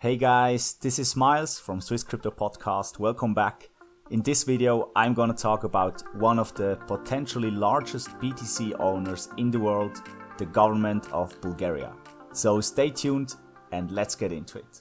Hey guys, this is Miles from Swiss Crypto Podcast. Welcome back. In this video, I'm gonna talk about one of the potentially largest BTC owners in the world, the government of Bulgaria. So stay tuned and let's get into it.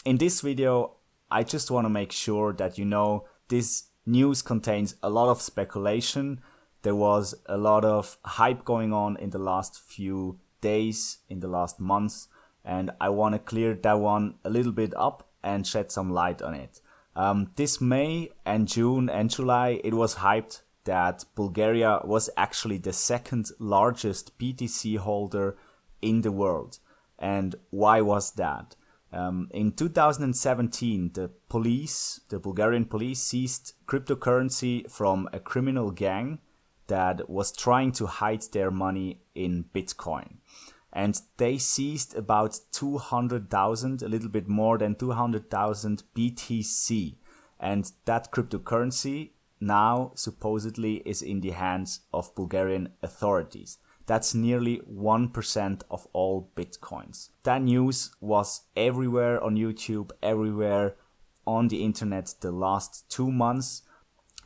In this video, I just want to make sure that you know this news contains a lot of speculation. There was a lot of hype going on in the last few days, in the last months, and I want to clear that one a little bit up and shed some light on it. This May and June and July, it was hyped that Bulgaria was actually the second largest BTC holder in the world. And why was that? In 2017, the Bulgarian police seized cryptocurrency from a criminal gang that was trying to hide their money in Bitcoin. And they seized about 200,000, a little bit more than 200,000 BTC. And that cryptocurrency now supposedly is in the hands of Bulgarian authorities. That's nearly 1% of all Bitcoins. That news was everywhere on YouTube, everywhere on the internet the last 2 months.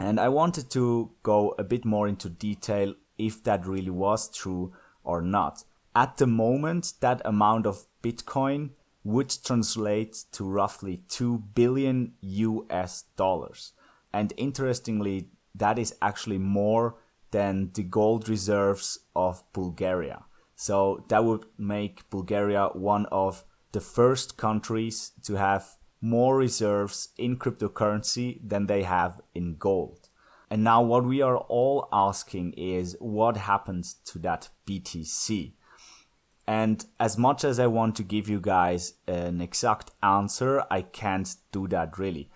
And I wanted to go a bit more into detail if that really was true or not. At the moment, that amount of Bitcoin would translate to roughly $2 billion US. And interestingly, that is actually more than the gold reserves of Bulgaria. So that would make Bulgaria one of the first countries to have more reserves in cryptocurrency than they have in gold. And now what we are all asking is what happened to that BTC? And as much as I want to give you guys an exact answer, I can't do that really.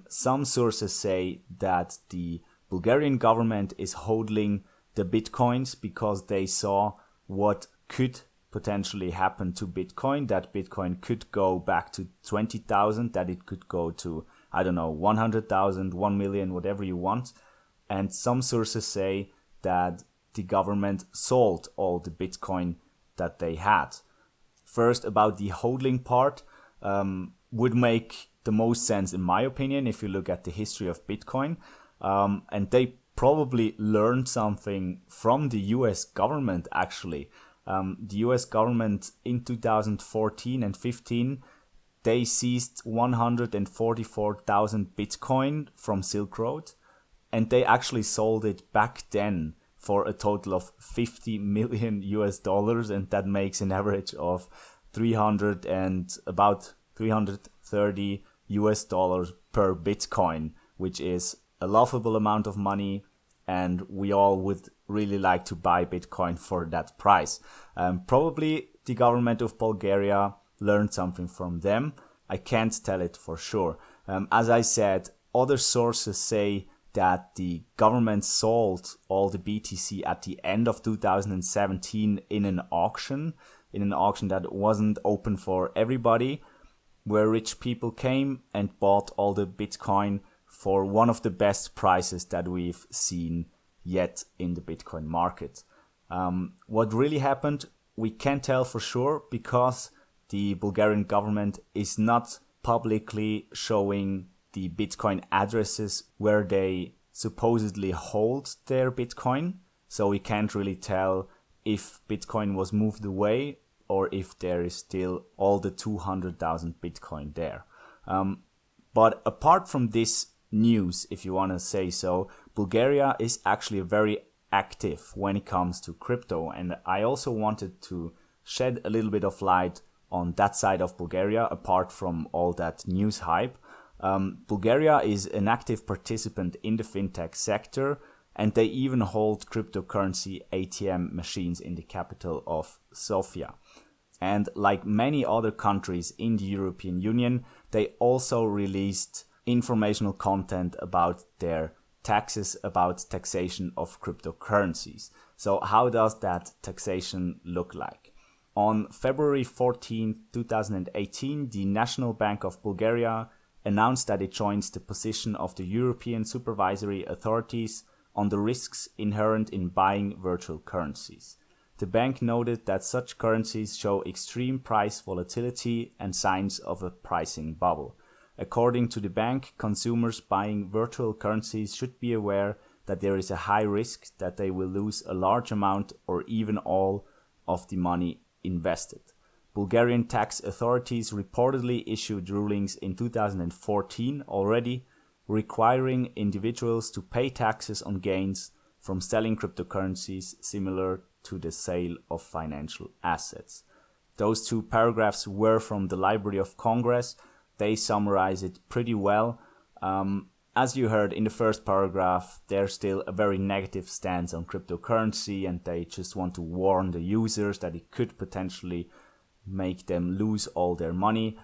Some sources say that the Bulgarian government is holding the Bitcoins because they saw what could potentially happen to Bitcoin, that Bitcoin could go back to 20,000, that it could go to, 100,000, 1 million, whatever you want. And some sources say that the government sold all the Bitcoin that they had. First, about the holding part, would make the most sense in my opinion if you look at the history of Bitcoin. And they probably learned something from the US government actually. The US government in 2014 and 15, they seized 144,000 Bitcoin from Silk Road, and they actually sold it back then for a total of $50 million US, and that makes an average of about 330 US dollars per Bitcoin, which is a laughable amount of money, and we all would really like to buy Bitcoin for that price. Probably the government of Bulgaria learned something from them. I can't tell it for sure. As I said, other sources say that the government sold all the BTC at the end of 2017 in an auction that wasn't open for everybody, where rich people came and bought all the Bitcoin for one of the best prices that we've seen yet in the Bitcoin market. What really happened, we can't tell for sure because the Bulgarian government is not publicly showing the Bitcoin addresses where they supposedly hold their Bitcoin. So we can't really tell if Bitcoin was moved away or if there is still all the 200,000 Bitcoin there. But apart from this news, if you want to say so, Bulgaria is actually very active when it comes to crypto. And I also wanted to shed a little bit of light on that side of Bulgaria, apart from all that news hype. Bulgaria is an active participant in the fintech sector, and they even hold cryptocurrency ATM machines in the capital of Sofia. And like many other countries in the European Union, they also released informational content about their taxes, about taxation of cryptocurrencies. So how does that taxation look like? On February 14, 2018, the National Bank of Bulgaria announced that it joins the position of the European supervisory authorities on the risks inherent in buying virtual currencies. The bank noted that such currencies show extreme price volatility and signs of a pricing bubble. According to the bank, consumers buying virtual currencies should be aware that there is a high risk that they will lose a large amount or even all of the money invested. Bulgarian tax authorities reportedly issued rulings in 2014 already, requiring individuals to pay taxes on gains from selling cryptocurrencies similar to the sale of financial assets. Those two paragraphs were from the Library of Congress. They summarize it pretty well. As you heard in the first paragraph, there's still a very negative stance on cryptocurrency, and they just want to warn the users that it could potentially make them lose all their money.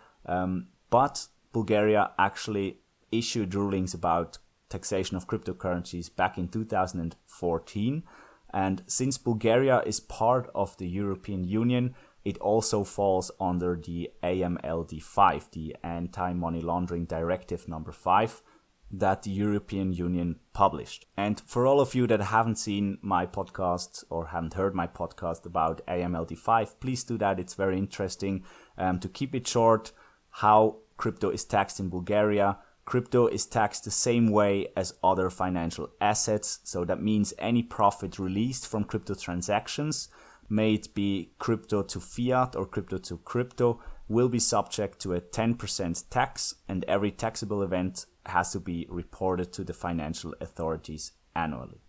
But Bulgaria actually issued rulings about taxation of cryptocurrencies back in 2014. And since Bulgaria is part of the European Union, it also falls under the AMLD5, the Anti-Money Laundering Directive number 5, that the European Union published. And for all of you that haven't seen my podcast or haven't heard my podcast about AMLD5, please do that. It's very interesting. To keep it short, how crypto is taxed in Bulgaria. Crypto is taxed the same way as other financial assets. So that means any profit released from crypto transactions, may it be crypto to fiat or crypto to crypto, will be subject to a 10% tax, and every taxable event has to be reported to the financial authorities annually.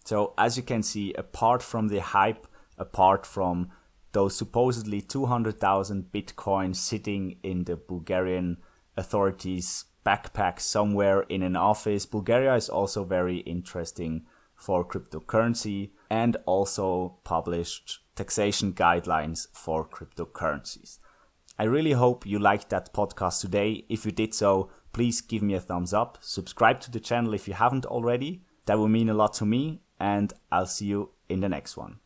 So as you can see, apart from the hype, apart from those supposedly 200,000 Bitcoin sitting in the Bulgarian authorities' backpack somewhere in an office, Bulgaria is also very interesting for cryptocurrency and also published taxation guidelines for cryptocurrencies. I really hope you liked that podcast today. If you did so, please give me a thumbs up. Subscribe to the channel if you haven't already. That will mean a lot to me, and I'll see you in the next one.